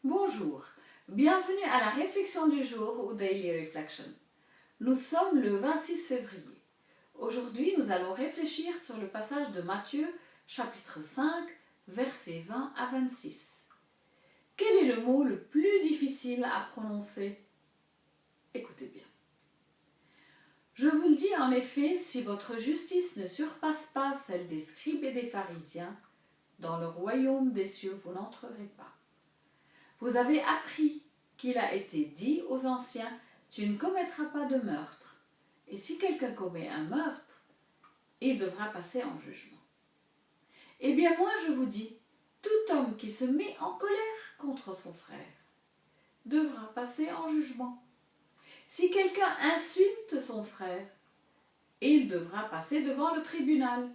Bonjour, bienvenue à la réflexion du jour ou Daily Reflection. Nous sommes le 26 février. Aujourd'hui, nous allons réfléchir sur le passage de Matthieu, chapitre 5, versets 20 à 26. Quel est le mot le plus difficile à prononcer? Écoutez bien. Je vous le dis en effet, si votre justice ne surpasse pas celle des scribes et des pharisiens, dans le royaume des cieux vous n'entrerez pas. Vous avez appris qu'il a été dit aux anciens, tu ne commettras pas de meurtre. Et si quelqu'un commet un meurtre, il devra passer en jugement. Eh bien moi je vous dis, tout homme qui se met en colère contre son frère devra passer en jugement. Si quelqu'un insulte son frère, il devra passer devant le tribunal.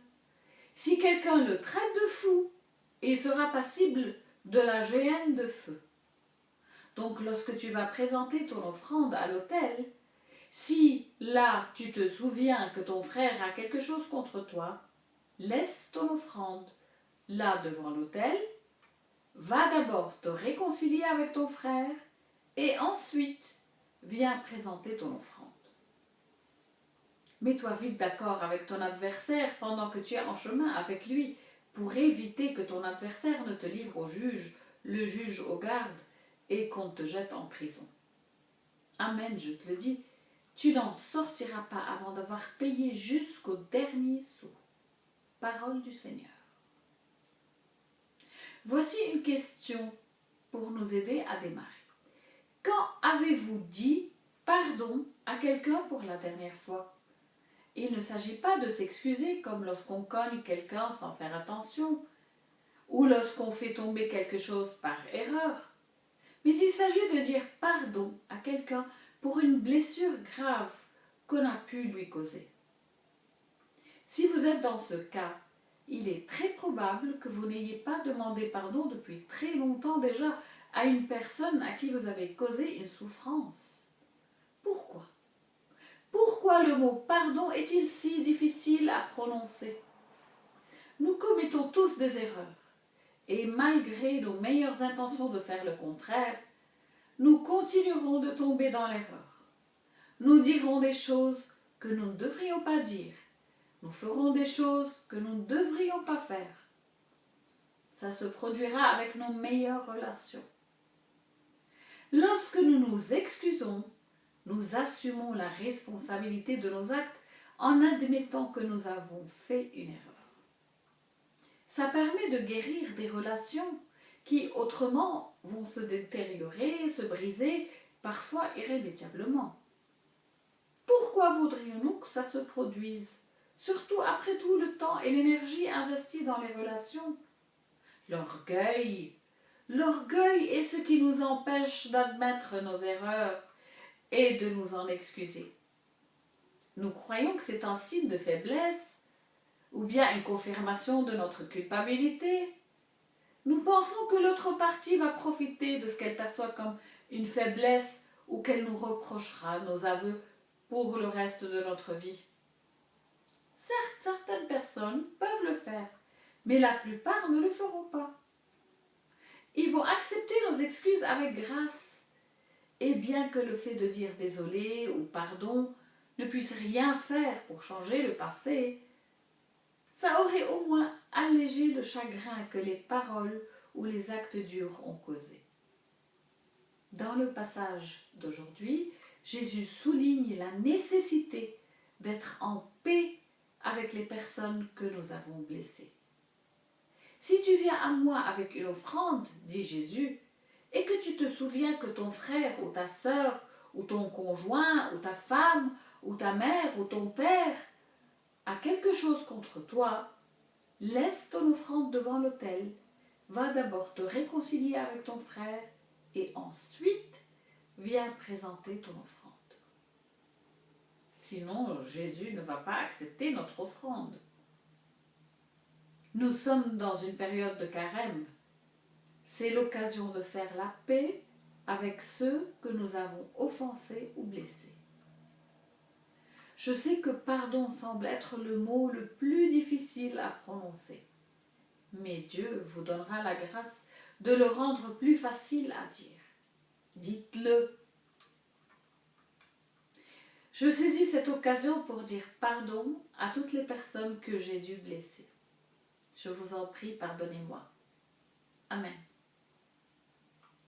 Si quelqu'un le traite de fou, il sera passible de la géhenne de feu. Donc lorsque tu vas présenter ton offrande à l'autel, si là tu te souviens que ton frère a quelque chose contre toi, laisse ton offrande là devant l'autel, va d'abord te réconcilier avec ton frère et ensuite viens présenter ton offrande. Mets-toi vite d'accord avec ton adversaire pendant que tu es en chemin avec lui pour éviter que ton adversaire ne te livre au juge, le juge aux gardes et qu'on te jette en prison. Amen, je te le dis, tu n'en sortiras pas avant d'avoir payé jusqu'au dernier sou. Parole du Seigneur. Voici une question pour nous aider à démarrer. Quand avez-vous dit pardon à quelqu'un pour la dernière fois? Il ne s'agit pas de s'excuser comme lorsqu'on cogne quelqu'un sans faire attention ou lorsqu'on fait tomber quelque chose par erreur. Mais il s'agit de dire pardon à quelqu'un pour une blessure grave qu'on a pu lui causer. Si vous êtes dans ce cas, il est très probable que vous n'ayez pas demandé pardon depuis très longtemps déjà à une personne à qui vous avez causé une souffrance. Pourquoi? Pourquoi le mot pardon est-il si difficile à prononcer? Nous commettons tous des erreurs et malgré nos meilleures intentions de faire le contraire, nous continuerons de tomber dans l'erreur. Nous dirons des choses que nous ne devrions pas dire. Nous ferons des choses que nous ne devrions pas faire. Ça se produira avec nos meilleures relations. Lorsque nous nous excusons, nous assumons la responsabilité de nos actes en admettant que nous avons fait une erreur. Ça permet de guérir des relations qui autrement vont se détériorer, se briser, parfois irrémédiablement. Pourquoi voudrions-nous que ça se produise? Surtout après tout le temps et l'énergie investis dans les relations. L'orgueil est ce qui nous empêche d'admettre nos erreurs et de nous en excuser. Nous croyons que c'est un signe de faiblesse ou bien une confirmation de notre culpabilité. Nous pensons que l'autre partie va profiter de ce qu'elle perçoit comme une faiblesse ou qu'elle nous reprochera nos aveux pour le reste de notre vie. Certes, certaines personnes peuvent le faire, mais la plupart ne le feront pas. Ils vont accepter nos excuses avec grâce. Et bien que le fait de dire désolé ou pardon ne puisse rien faire pour changer le passé, ça aurait au moins allégé le chagrin que les paroles ou les actes durs ont causé. Dans le passage d'aujourd'hui, Jésus souligne la nécessité d'être en paix avec les personnes que nous avons blessées. Si tu viens à moi avec une offrande, dit Jésus, et que tu te souviens que ton frère ou ta sœur ou ton conjoint ou ta femme ou ta mère ou ton père a quelque chose contre toi, laisse ton offrande devant l'autel, va d'abord te réconcilier avec ton frère et ensuite viens présenter ton offrande. Sinon, Jésus ne va pas accepter notre offrande. Nous sommes dans une période de carême. C'est l'occasion de faire la paix avec ceux que nous avons offensés ou blessés. Je sais que pardon semble être le mot le plus difficile à prononcer, mais Dieu vous donnera la grâce de le rendre plus facile à dire. Dites-le. Je saisis cette occasion pour dire pardon à toutes les personnes que j'ai dû blesser. Je vous en prie, pardonnez-moi. Amen.